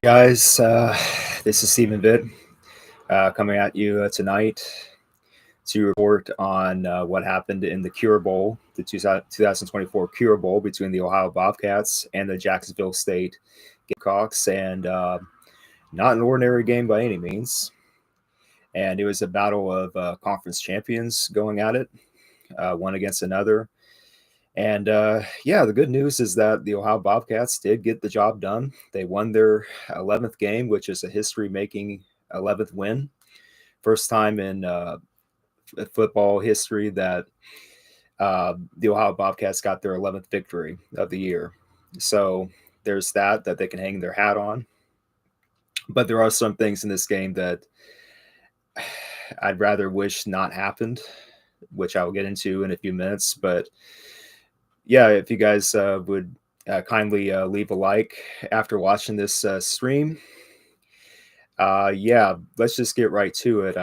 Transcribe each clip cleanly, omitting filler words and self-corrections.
Guys, this is Stephen Vitt coming at you tonight to report on what happened in the Cure Bowl, the 2024 Cure Bowl between the Ohio Bobcats and the Jacksonville State Gamecocks, and not an ordinary game by any means. And it was a battle of conference champions going at it, one against another. And the good news is that the Ohio Bobcats did get the job done. They won their 11th game, which is a history making 11th win. First time in football history that the Ohio Bobcats got their 11th victory of the year. So there's that they can hang their hat on. But there are some things in this game that I'd rather wish not happened, which I will get into in a few minutes. But yeah, if you guys would kindly leave a like after watching this stream. Let's just get right to it.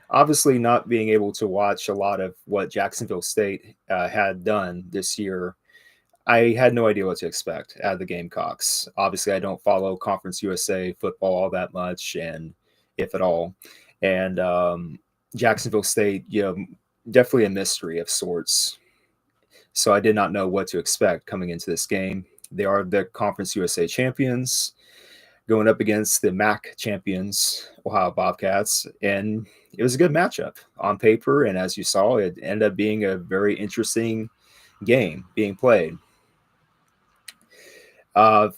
Obviously, not being able to watch a lot of what Jacksonville State had done this year, I had no idea what to expect out of the Gamecocks. Obviously, I don't follow Conference USA football all that much, and if at all. And Jacksonville State, definitely a mystery of sorts. So I did not know what to expect coming into this game. They are the Conference USA champions going up against the MAC Champions Ohio Bobcats. And it was a good matchup on paper. And as you saw, it ended up being a very interesting game being played.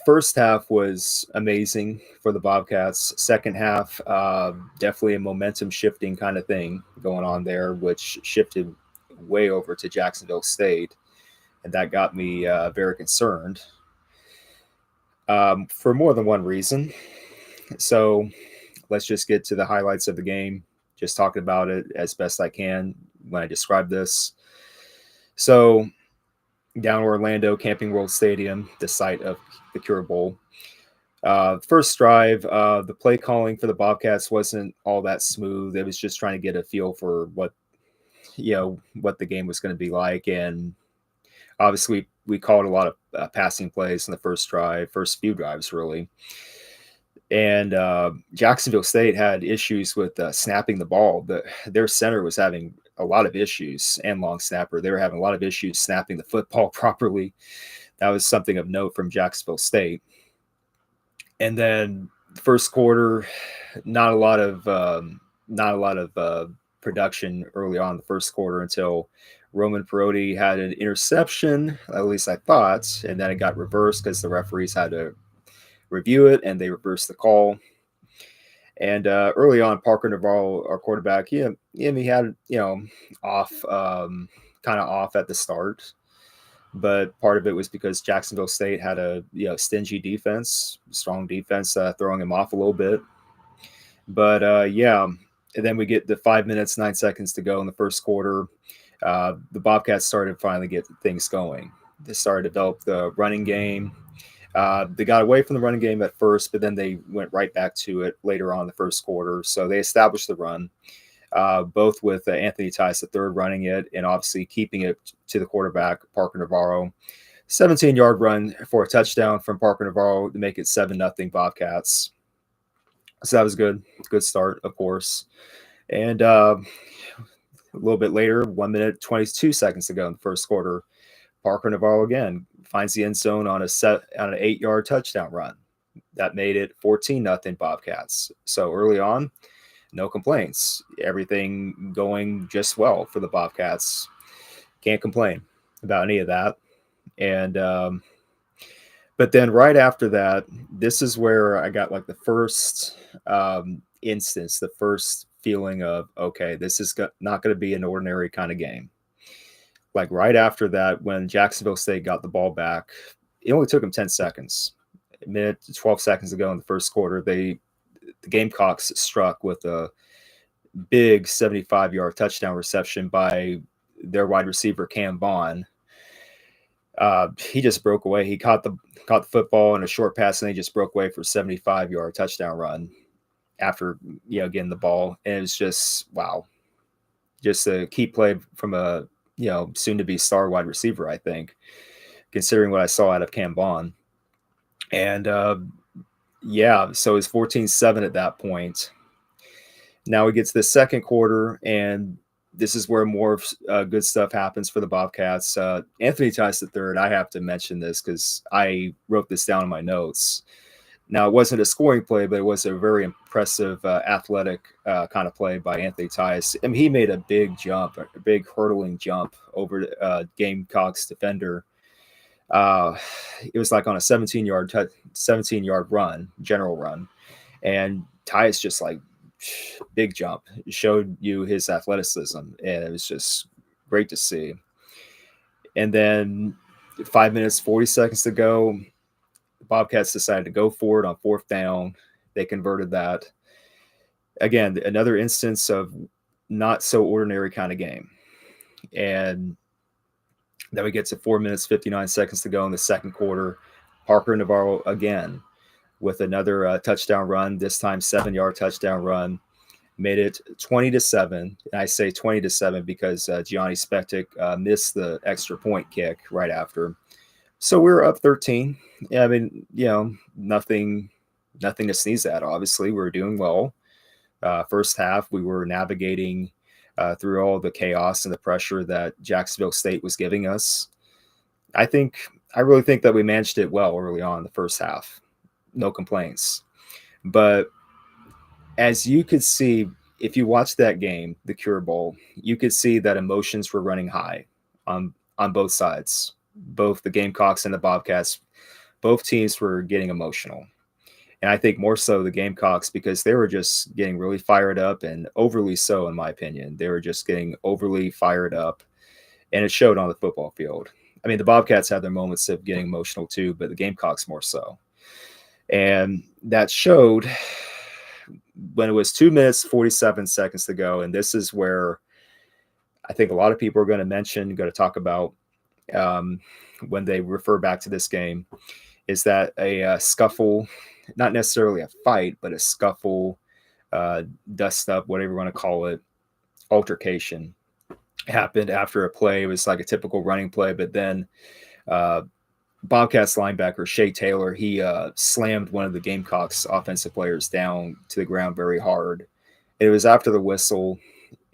First half was amazing for the Bobcats. Second half, definitely a momentum shifting kind of thing going on there, which shifted way over to Jacksonville State. And that got me very concerned for more than one reason. So let's just get to the highlights of the game, just talking about it as best I can when I describe this. So down Orlando, Camping World Stadium, the site of the Cure Bowl. First drive, the play calling for the Bobcats wasn't all that smooth. It was just trying to get a feel for what the game was going to be like. And obviously, we called a lot of passing plays in the first few drives, really. And Jacksonville State had issues with snapping the ball. Their center was having a lot of issues, and long snapper. They were having a lot of issues snapping the football properly. That was something of note from Jacksonville State. And then first quarter, not a lot of production early on in the first quarter until Roman Perotti had an interception, at least I thought, and then it got reversed because the referees had to review it, and they reversed the call. And early on, Parker Navarro, our quarterback, he had off, kind of off at the start, but part of it was because Jacksonville State had a stingy defense, strong defense, throwing him off a little bit. But and then we get the 5 minutes, 9 seconds to go in the first quarter. The Bobcats started to finally get things going. They started to develop the running game. They got away from the running game at first, but then they went right back to it later on in the first quarter. So they established the run, both with Anthony Tice III running it and obviously keeping it to the quarterback, Parker Navarro. 17-yard run for a touchdown from Parker Navarro to make it 7-0 Bobcats. So that was good. Good start, of course. And a little bit later, 1 minute, 22 seconds to go in the first quarter, Parker Navarro again finds the end zone on an 8-yard touchdown run. That made it 14-0 Bobcats. So early on, no complaints. Everything going just well for the Bobcats. Can't complain about any of that. And but then right after that, this is where I got like the first instance, the first feeling of, okay, this is not going to be an ordinary kind of game. Like right after that, when Jacksonville State got the ball back, it only took them 10 seconds. A minute to 12 seconds to go in the first quarter, the Gamecocks struck with a big 75-yard touchdown reception by their wide receiver, Cam Vaughn. He just broke away. He caught the football in a short pass, and he just broke away for a 75-yard touchdown run after getting the ball. And it was just, wow. Just a key play from a soon-to-be star wide receiver, I think, considering what I saw out of Cam Vaughn. And Yeah, so it's 14-7 at that point. Now we get to the second quarter, and this is where more good stuff happens for the Bobcats. Anthony Tice III, I have to mention this because I wrote this down in my notes. Now, it wasn't a scoring play, but it was a very impressive athletic kind of play by Anthony Tice. I mean, he made a big jump, a big hurdling jump over Gamecocks defender. It was like on a 17-yard run, general run, and Tice just like big jump. It showed you his athleticism, and it was just great to see. And then 5 minutes, 40 seconds to go, the Bobcats decided to go for it on fourth down. They converted that. Again, another instance of not so ordinary kind of game. And then we get to 4 minutes, 59 seconds to go in the second quarter. Parker Navarro again with another touchdown run, this time 7-yard touchdown run. Made it 20-7. And I say 20-7 because Gianni Spektic missed the extra point kick right after. So we were up 13. Yeah, I mean, nothing to sneeze at. Obviously, we were doing well. First half, we were navigating through all the chaos and the pressure that Jacksonville State was giving us. I really think that we managed it well early on in the first half. No complaints. But as you could see, if you watched that game, the Cure Bowl, you could see that emotions were running high on both sides. Both the Gamecocks and the Bobcats, both teams were getting emotional. And I think more so the Gamecocks because they were just getting really fired up, and overly so, in my opinion. They were just getting overly fired up, and it showed on the football field. I mean, the Bobcats had their moments of getting emotional too, but the Gamecocks more so. And that showed when it was 2 minutes, 47 seconds to go. And this is where I think a lot of people are going to talk about when they refer back to this game, is that a scuffle, not necessarily a fight, but a scuffle, dust up, whatever you want to call it, altercation happened after a play. It was like a typical running play, but then Bobcats linebacker Shea Taylor, he slammed one of the Gamecocks offensive players down to the ground very hard. It was after the whistle,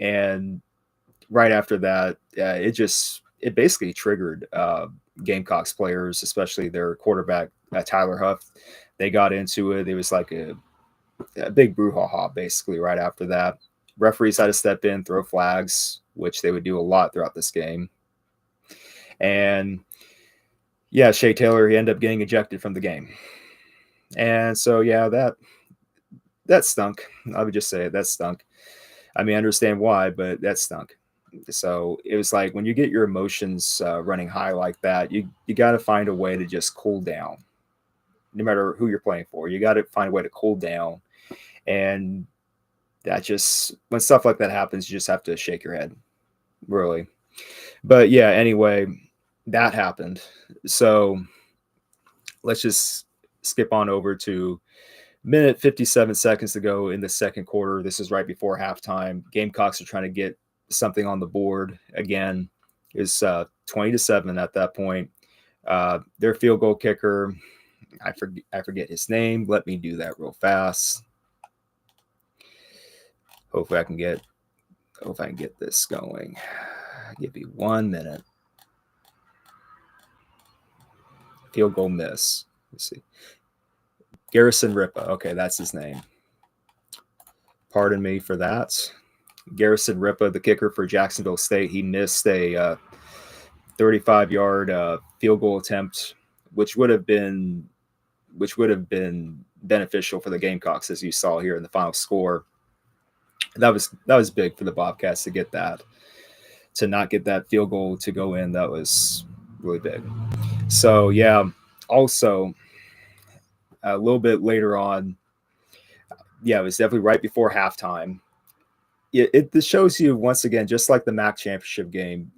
and right after that, it basically triggered Gamecocks players, especially their quarterback Tyler Huff. They got into it. It was like a big brouhaha basically right after that. Referees had to step in, throw flags, which they would do a lot throughout this game. And yeah, Shea Taylor, he ended up getting ejected from the game. And so, yeah, that stunk. I would just say that stunk. I mean, I understand why, but that stunk. So it was like when you get your emotions running high like that, you got to find a way to just cool down. No matter who you're playing for, you got to find a way to cool down. And that just, when stuff like that happens, you just have to shake your head, really. But yeah, anyway, that happened. So let's just skip on over to minute 57 seconds to go in the second quarter. This is right before halftime. Gamecocks are trying to get something on the board again. Is 20-7 at that point. Their field goal kicker, I forget his name. Let me do that real fast. Hopefully I can get this going. Give me 1 minute. Field goal miss. Let's see. Garrison Ripa. Okay, that's his name. Pardon me for that. Garrison Ripa, the kicker for Jacksonville State, he missed a 35-yard field goal attempt, which would have been beneficial for the Gamecocks, as you saw here in the final score. That was big for the Bobcats to get that, to not get that field goal to go in. That was really big. So yeah, also a little bit later on, yeah, it was definitely right before halftime. This shows you once again, just like the MAC championship game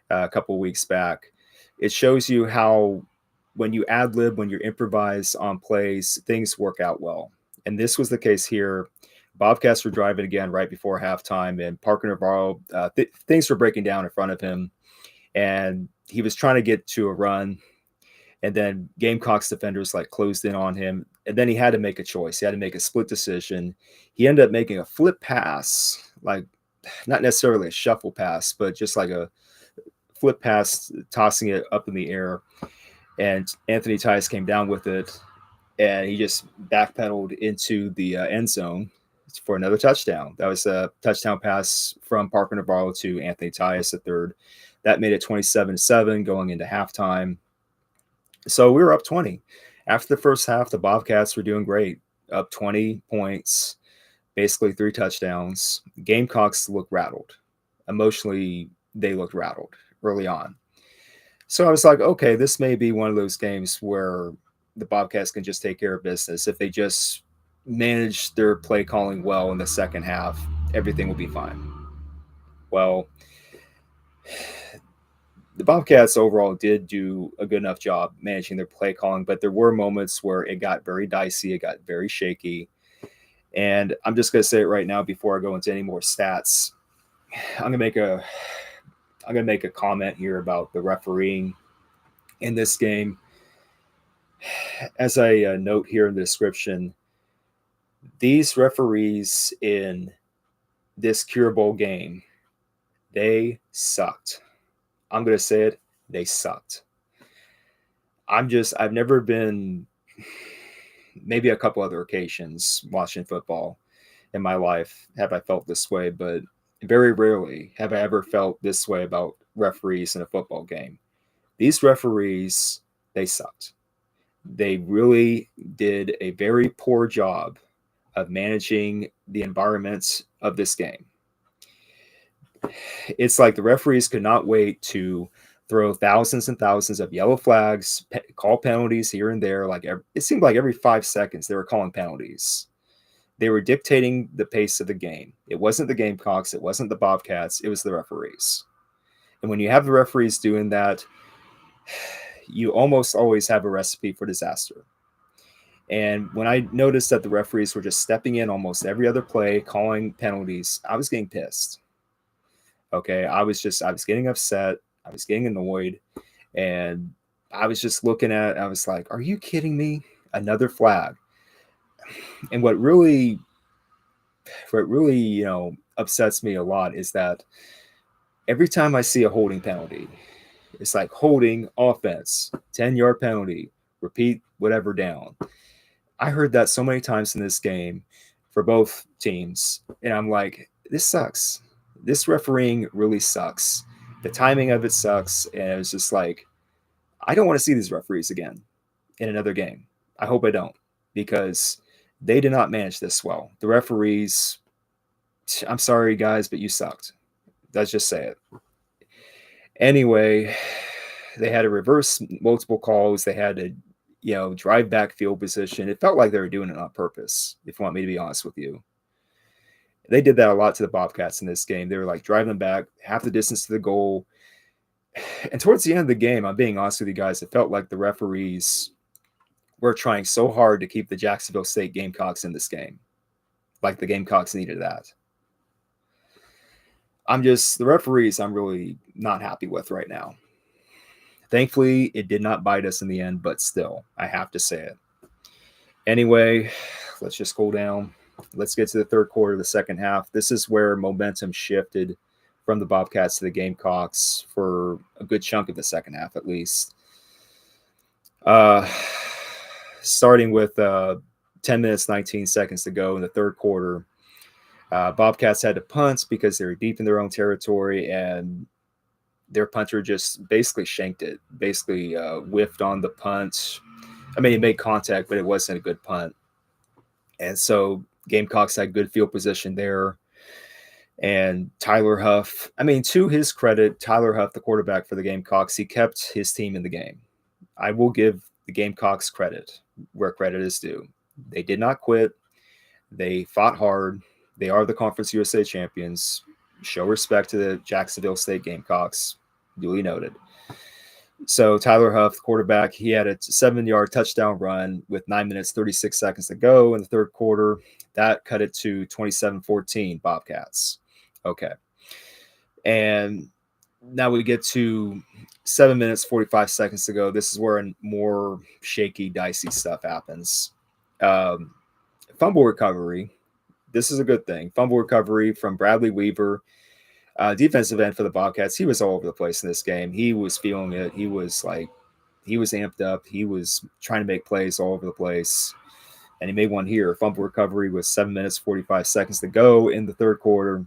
a couple of weeks back, it shows you how when you ad lib, when you improvise on plays, things work out well. And this was the case here. Bobcats were driving again right before halftime, and Parker Navarro, things were breaking down in front of him, and he was trying to get to a run. And then Gamecocks defenders like closed in on him. And then he had to make a choice. He had to make a split decision. He ended up making a flip pass, like not necessarily a shuffle pass, but just like a flip pass, tossing it up in the air. And Anthony Tice came down with it, and he just backpedaled into the end zone for another touchdown. That was a touchdown pass from Parker Navarro to Anthony Tice, the third. That made it 27-7 going into halftime. So we were up 20. After the first half, the Bobcats were doing great, up 20 points, basically 3 touchdowns. Gamecocks looked rattled. Emotionally, they looked rattled early on. So I was like, okay, this may be one of those games where the Bobcats can just take care of business. If they just manage their play calling well in the second half, everything will be fine. Well, the Bobcats overall did do a good enough job managing their play calling, but there were moments where it got very dicey, it got very shaky. And I'm just going to say it right now before I go into any more stats. I'm going to make a comment here about the refereeing in this game. As I note here in the description, these referees in this Cure Bowl game, they sucked. I'm going to say it, they sucked. I've never been, maybe a couple other occasions watching football in my life have I felt this way, but very rarely have I ever felt this way about referees in a football game. These referees, they sucked. They really did a very poor job of managing the environments of this game. It's like the referees could not wait to throw thousands and thousands of yellow flags, call penalties here and there. It seemed like every 5 seconds they were calling penalties. They were dictating the pace of the game. It wasn't the Gamecocks. It wasn't the Bobcats. It was the referees. And when you have the referees doing that, you almost always have a recipe for disaster. And when I noticed that the referees were just stepping in almost every other play, calling penalties, I was getting pissed. Okay, I was getting upset. I was getting annoyed. And I was just I was like, are you kidding me? Another flag. And what really, upsets me a lot is that every time I see a holding penalty, it's like holding offense, 10-yard penalty, repeat whatever down. I heard that so many times in this game for both teams. And I'm like, this sucks. This refereeing really sucks. The timing of it sucks. And it was just like, I don't want to see these referees again in another game. I hope I don't, because they did not manage this well. The referees, I'm sorry, guys, but you sucked. Let's just say it. Anyway, they had to reverse multiple calls. They had to, drive back field position. It felt like they were doing it on purpose, if you want me to be honest with you. They did that a lot to the Bobcats in this game. They were like driving them back half the distance to the goal. And towards the end of the game, I'm being honest with you guys, it felt like the referees were trying so hard to keep the Jacksonville State Gamecocks in this game. Like the Gamecocks needed that. The referees I'm really not happy with right now. Thankfully, it did not bite us in the end, but still, I have to say it. Anyway, let's just go down. Let's get to the third quarter, the second half. This is where momentum shifted from the Bobcats to the Gamecocks for a good chunk of the second half, at least. Starting with 10 minutes, 19 seconds to go in the third quarter, Bobcats had to punt because they were deep in their own territory, and their punter just basically shanked it, basically whiffed on the punt. I mean, he made contact, but it wasn't a good punt. And so Gamecocks had good field position there. And Tyler Huff, to his credit, Tyler Huff, the quarterback for the Gamecocks, he kept his team in the game. I will give the Gamecocks credit where credit is due. They did not quit. They fought hard. They are the Conference USA champions. Show respect to the Jacksonville State Gamecocks. Duly noted. So Tyler Huff, the quarterback, he had a 7-yard touchdown run with 9 minutes, 36 seconds to go in the third quarter. That cut it to 27-14 Bobcats. Okay. And Now we get to 7 minutes 45 seconds to go. This is where more shaky, dicey stuff happens. Um, Fumble recovery. This is a good thing. Fumble recovery from Bradley Weaver, defensive end for the Bobcats. He was all over the place in this game. He was feeling it. He was amped up. He was trying to make plays all over the place. And he made one here. Fumble recovery with 7 minutes 45 seconds to go in the third quarter.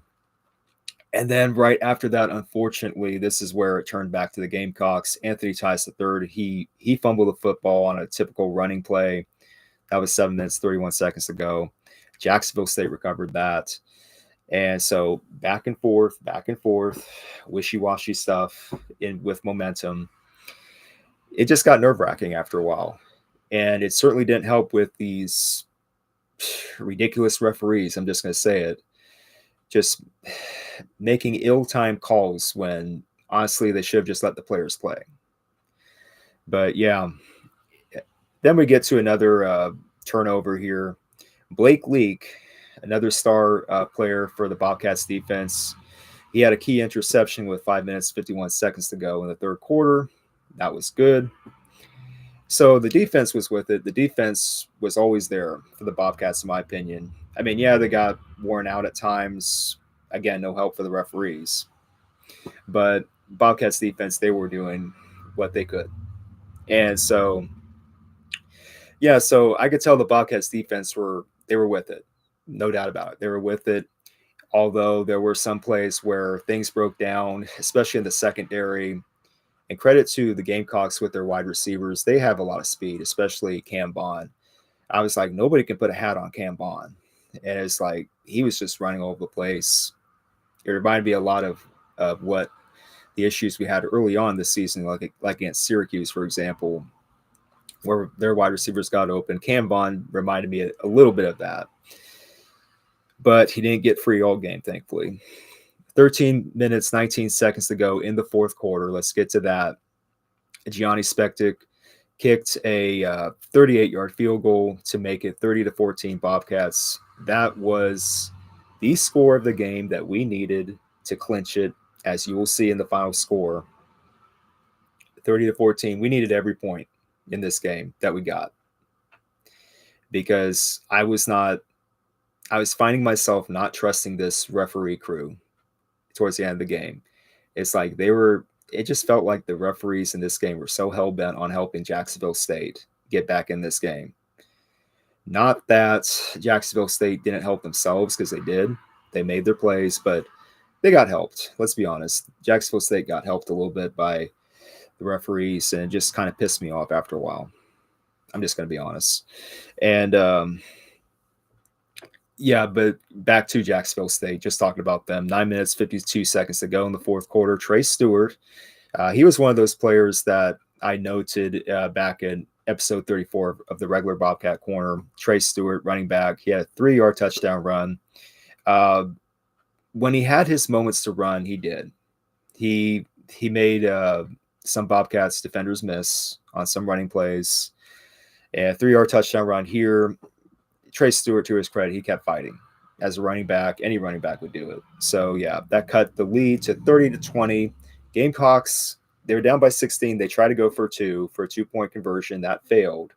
And then right after that, unfortunately, this is where it turned back to the Gamecocks. Anthony Tice the third. He fumbled the football on a typical running play. That was 7 minutes 31 seconds to go. Jacksonville State recovered that. And so back and forth, wishy-washy stuff with momentum. It just got nerve-wracking after a while. And it certainly didn't help with these ridiculous referees. I'm just going to say it. Just making ill-timed calls when, honestly, they should have just let the players play. But, yeah. Then we get to another turnover here. Blake Leak, another star player for the Bobcats defense. He had a key interception with 5 minutes, 51 seconds to go in the third quarter. That was good. So the defense was with it. The defense was always there for the Bobcats, in my opinion. I mean, yeah, they got worn out at times. Again, no help for the referees. But Bobcats defense, they were doing what they could. And so, yeah, so I could tell the Bobcats defense were with it. No doubt about it. They were with it. Although there were some plays where things broke down, especially in the secondary. And credit to the Gamecocks with their wide receivers. They have a lot of speed, especially Cam Bond. I was like, nobody can put a hat on Cam Bond. And it's like he was just running all over the place. It reminded me a lot of what the issues we had early on this season, like against Syracuse, for example, where their wide receivers got open. Cam Bond reminded me a little bit of that. But he didn't get free all game, thankfully. 13 minutes, 19 seconds to go in the fourth quarter. Let's get to that. Gianni Spektic kicked a 38-yard field goal to make it 30-14 Bobcats. That was the score of the game that we needed to clinch it, as you will see in the final score. 30-14. We needed every point in this game that we got, because I was finding myself not trusting this referee crew towards the end of the game. It's like it just felt like the referees in this game were so hell-bent on helping Jacksonville State get back in this game. Not that Jacksonville State didn't help themselves, because they did. They made their plays, but they got helped. Let's be honest. Jacksonville State got helped a little bit by the referees, and it just kind of pissed me off after a while. I'm just going to be honest. And, yeah, but back to Jacksonville State, just talking about them. 9 minutes, 52 seconds to go in the fourth quarter. Trey Stewart, he was one of those players that I noted back in episode 34 of the regular Bobcat Corner. Trey Stewart, running back. He had a 3-yard touchdown run. When he had his moments to run, he did. He made some Bobcats defenders miss on some running plays. A 3-yard touchdown run here. Trey Stewart, to his credit, he kept fighting. As a running back, any running back would do it. So, yeah, that cut the lead to 30-20. Gamecocks, they were down by 16. They tried to go for a 2-point conversion. That failed.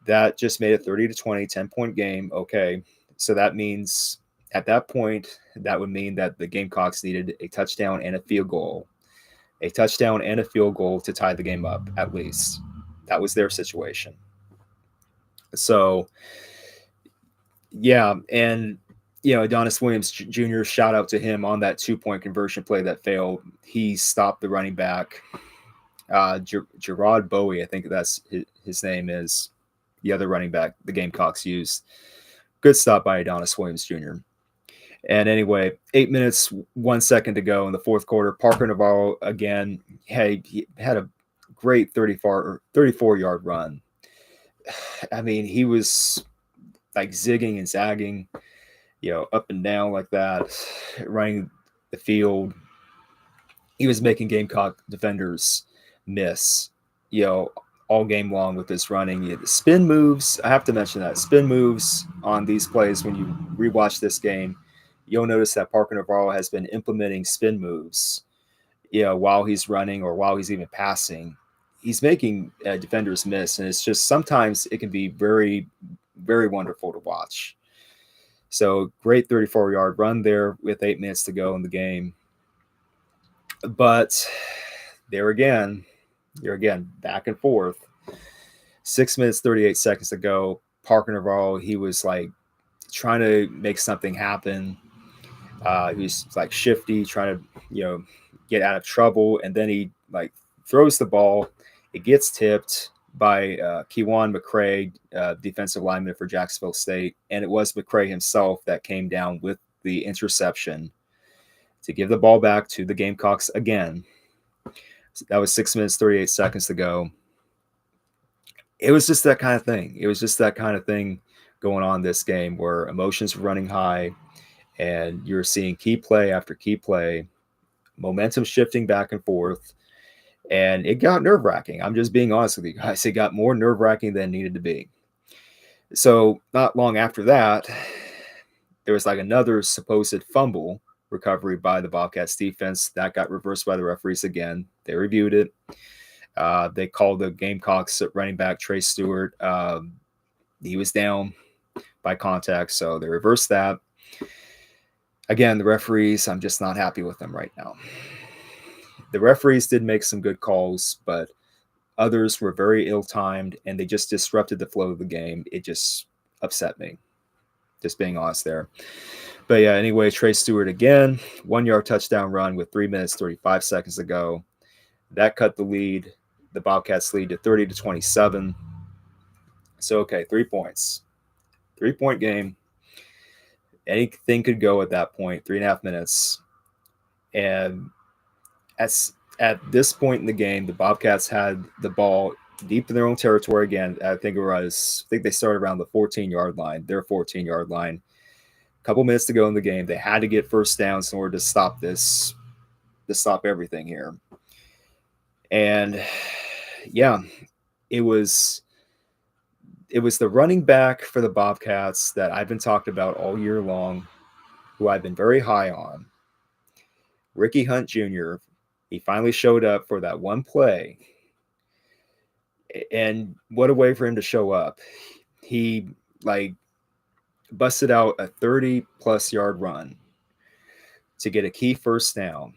That just made it 30-20, 10-point game. Okay, so that means at that point, that would mean that the Gamecocks needed a touchdown and a field goal. A touchdown and a field goal to tie the game up, at least. That was their situation. So, yeah, and, Adonis Williams Jr., shout out to him on that 2-point conversion play that failed. He stopped the running back. Gerard Bowie, I think that's his name is, the other running back the Gamecocks used. Good stop by Adonis Williams Jr. And anyway, 8 minutes, 1 second to go in the fourth quarter. Parker Navarro, again, he had a great 34-yard run. I mean, he was like zigging and zagging, up and down like that, running the field. He was making Gamecock defenders miss, all game long with this running. The spin moves, I have to mention that. Spin moves on these plays, when you rewatch this game, you'll notice that Parker Navarro has been implementing spin moves, while he's running or while he's even passing, he's making defenders miss. And it's just sometimes it can be very, very wonderful to watch. So great 34-yard run there with 8 minutes to go in the game. But there again, back and forth. 6 minutes, 38 seconds to go. Parker Navarro, he was like trying to make something happen. He was like shifty, trying to, get out of trouble. And then he like throws the ball. It gets tipped by Kewan McCray, defensive lineman for Jacksonville State. And it was McCray himself that came down with the interception to give the ball back to the Gamecocks again. So that was 6 minutes, 38 seconds to go. It was just that kind of thing. It was just that kind of thing going on this game where emotions were running high and you're seeing key play after key play, momentum shifting back and forth. And it got nerve-wracking. I'm just being honest with you guys. It got more nerve-wracking than it needed to be. So not long after that, there was like another supposed fumble recovery by the Bobcats defense. That got reversed by the referees again. They reviewed it. They called the Gamecocks running back Trey Stewart. He was down by contact, so they reversed that. Again, the referees, I'm just not happy with them right now. The referees did make some good calls, but others were very ill-timed, and they just disrupted the flow of the game. It just upset me, just being honest there. But yeah, anyway, Trey Stewart again, 1-yard touchdown run with 3 minutes, 35 seconds to go. That cut the lead, the Bobcats lead to 30-27. So, okay, 3 points. 3-point game. Anything could go at that point, 3.5 minutes. And at this point in the game, the Bobcats had the ball deep in their own territory again. I think they started around the 14-yard line, their 14-yard line. A couple minutes to go in the game. They had to get first downs in order to stop this, to stop everything here. And yeah, it was the running back for the Bobcats that I've been talking about all year long, who I've been very high on. Ricky Hunt Jr., he finally showed up for that one play. And what a way for him to show up. He busted out a 30-plus yard run to get a key first down.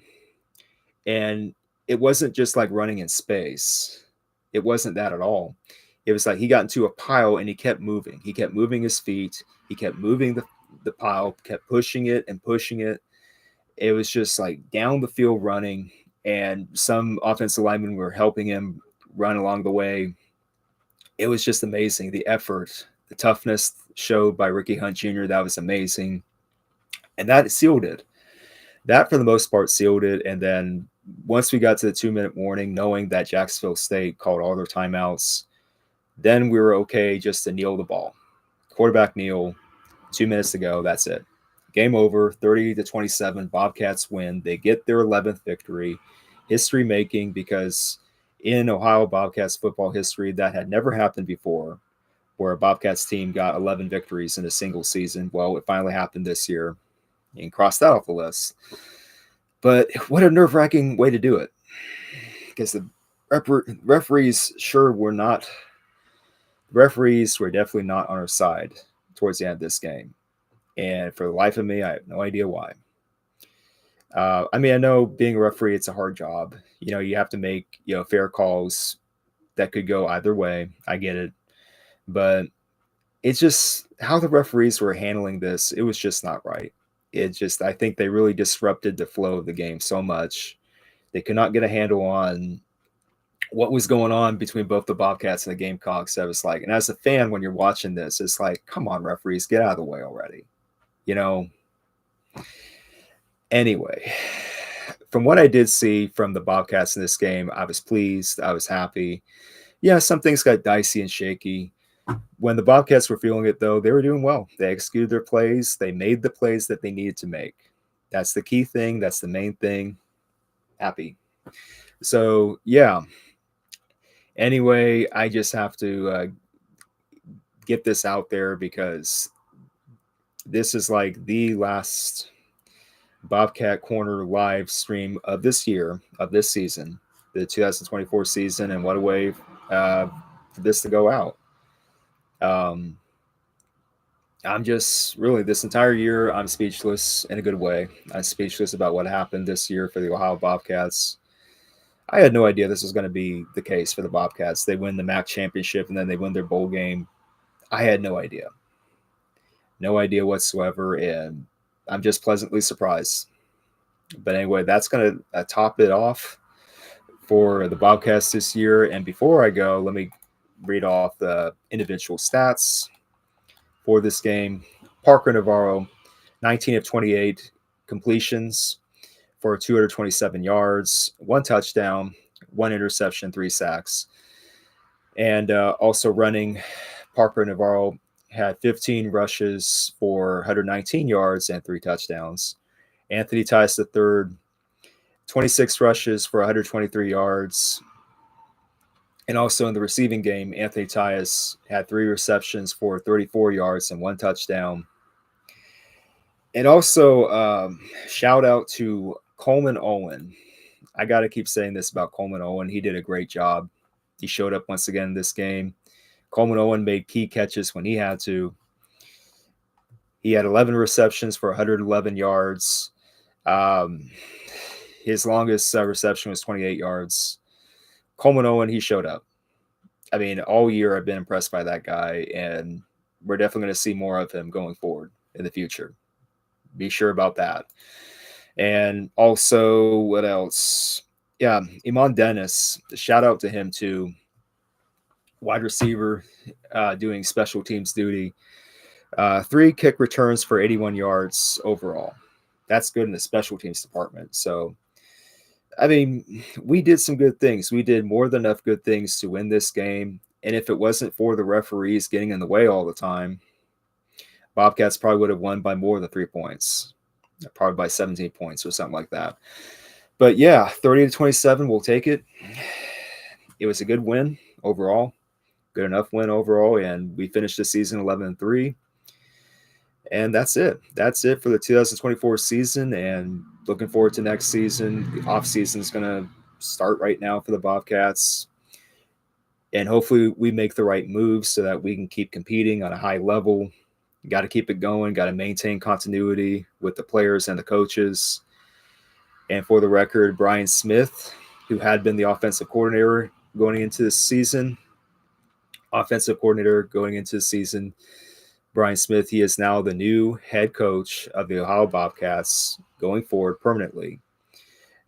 And it wasn't just like running in space. It wasn't that at all. It was like he got into a pile and he kept moving. He kept moving his feet. He kept moving the pile, kept pushing it and pushing it. It was just like down the field running, and some offensive linemen were helping him run along the way. It was just amazing. The effort, the toughness showed by Ricky Hunt Jr., that was amazing. And that sealed it. That, for the most part, sealed it. And then once we got to the 2-minute warning, knowing that Jacksonville State called all their timeouts, then we were okay just to kneel the ball. Quarterback kneel, 2 minutes to go, that's it. Game over, 30-27, Bobcats win. They get their 11th victory, history making, because in Ohio Bobcats football history, that had never happened before, where a Bobcats team got 11 victories in a single season. Well, it finally happened this year. You can cross that off the list. But what a nerve-wracking way to do it, because the referees were definitely not on our side towards the end of this game. And for the life of me, I have no idea why. I know being a referee, it's a hard job. You have to make, fair calls that could go either way. I get it. But it's just how the referees were handling this. It was just not right. I think they really disrupted the flow of the game so much. They could not get a handle on what was going on between both the Bobcats and the Gamecocks. I was like, and as a fan, when you're watching this, it's like, come on, referees, get out of the way already. Anyway, from what I did see from the Bobcats in this game, I was pleased. I was happy. Yeah, some things got dicey and shaky. When the Bobcats were feeling it, though, they were doing well. They executed their plays. They made the plays that they needed to make. That's the key thing. That's the main thing. Happy. So, yeah. Anyway, I just have to get this out there, because this is like the last Bobcat Corner live stream of this year, of this season, the 2024 season, and what a way for this to go out. Um, I'm just really this entire year, I'm speechless in a good way. I'm speechless about what happened this year for the Ohio Bobcats. I had no idea this was going to be the case for the Bobcats. They win the MAC championship and then they win their bowl game. I had no idea whatsoever, and I'm just pleasantly surprised. But anyway, that's going to top it off for the Bobcats this year. And before I go, let me read off the individual stats for this game. Parker Navarro, 19 of 28 completions for 227 yards, 1 touchdown, 1 interception, 3 sacks. And also running, Parker Navarro had 15 rushes for 119 yards and 3 touchdowns. Anthony Tice III, 26 rushes for 123 yards. And also in the receiving game, Anthony Tice had 3 receptions for 34 yards and 1 touchdown. And also, shout out to Coleman Owen. I got to keep saying this about Coleman Owen. He did a great job. He showed up once again in this game. Coleman Owen made key catches when he had to. He had 11 receptions for 111 yards. His longest reception was 28 yards. Coleman Owen, he showed up. I mean, all year I've been impressed by that guy, and we're definitely going to see more of him going forward in the future. Be sure about that. And also, what else? Yeah, Iman Dennis, shout out to him too. Wide receiver, doing special teams duty. 3 kick returns for 81 yards overall. That's good in the special teams department. So, I mean, we did some good things. We did more than enough good things to win this game. And if it wasn't for the referees getting in the way all the time, Bobcats probably would have won by more than 3 points, probably by 17 points or something like that. But yeah, 30-27, we'll take it. It was a good win overall, good enough win overall, and we finished the season 11-3. And that's it. That's it for the 2024 season, and looking forward to next season. The off season is going to start right now for the Bobcats, and hopefully we make the right moves so that we can keep competing on a high level. Got to keep it going. Got to maintain continuity with the players and the coaches. And for the record, Brian Smith, who had been the offensive coordinator going into the season, Brian Smith, he is now the new head coach of the Ohio Bobcats going forward permanently.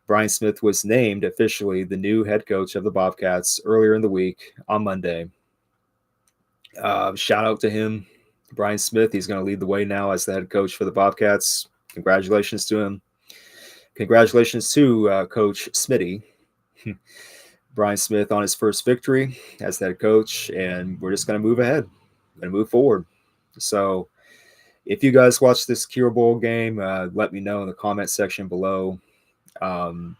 Brian Smith was named officially the new head coach of the Bobcats earlier in the week on Monday. Shout out to him, Brian Smith. He's going to lead the way now as the head coach for the Bobcats. Congratulations to him. Congratulations to Coach Smitty, Brian Smith, on his first victory as the head coach. And we're just going to move ahead, going to move forward. So if you guys watch this Cure Bowl game, let me know in the comment section below.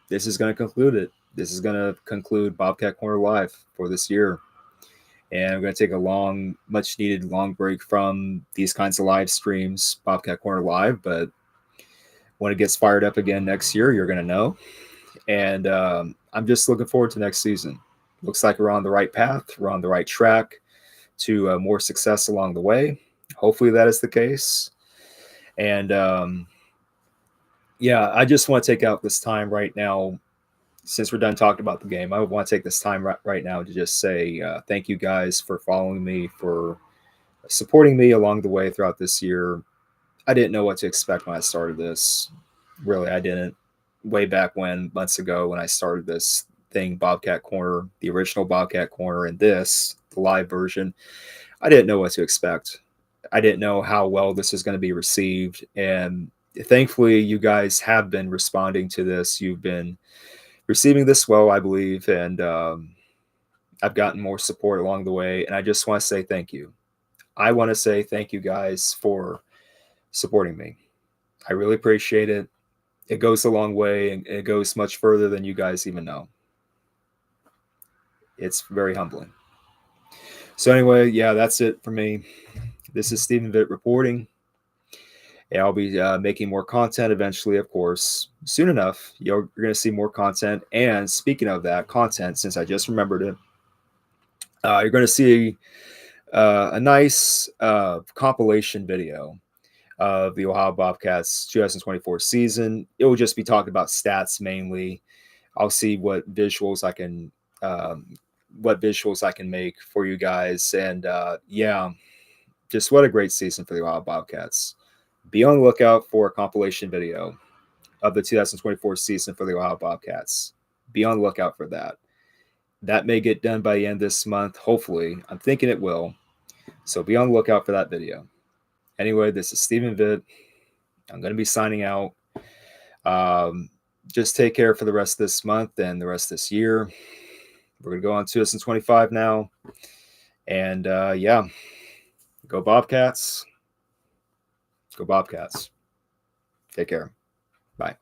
This is going to conclude it. This is going to conclude Bobcat Corner Live for this year. And I'm going to take a much needed long break from these kinds of live streams, Bobcat Corner Live. But when it gets fired up again next year, you're going to know. And I'm just looking forward to next season. Looks like we're on the right path. We're on the right track to more success along the way. Hopefully that is the case. And yeah, I just want to take out this time right now, since we're done talking about the game. I want to take this time right now to just say thank you guys for following me, for supporting me along the way throughout this year. I didn't know what to expect when I started this. Really, I didn't. Way back when, months ago, when I started this thing, Bobcat Corner, the original Bobcat Corner, and this, the live version, I didn't know what to expect. I didn't know how well this is going to be received. And thankfully, you guys have been responding to this. You've been receiving this well, I believe. And I've gotten more support along the way. And I just want to say thank you. I want to say thank you guys for supporting me. I really appreciate it. It goes a long way, and it goes much further than you guys even know. It's very humbling. So anyway, yeah, that's it for me. This is Stephen Vitt reporting. And I'll be making more content eventually, of course, soon enough. You're going to see more content. And speaking of that content, since I just remembered it, you're going to see a nice compilation video of the Ohio Bobcats 2024 season. It will just be talking about stats mainly. I'll see what visuals I can make for you guys. And yeah, just what a great season for the Ohio Bobcats. Be on the lookout for a compilation video of the 2024 season for the Ohio Bobcats. Be on the lookout for that. That may get done by the end of this month. Hopefully, I'm thinking it will. So be on the lookout for that video. Anyway, this is Stephen Vitt. I'm going to be signing out. Just take care for the rest of this month and the rest of this year. We're going to go on 2025 now. And yeah, go Bobcats. Go Bobcats. Take care. Bye.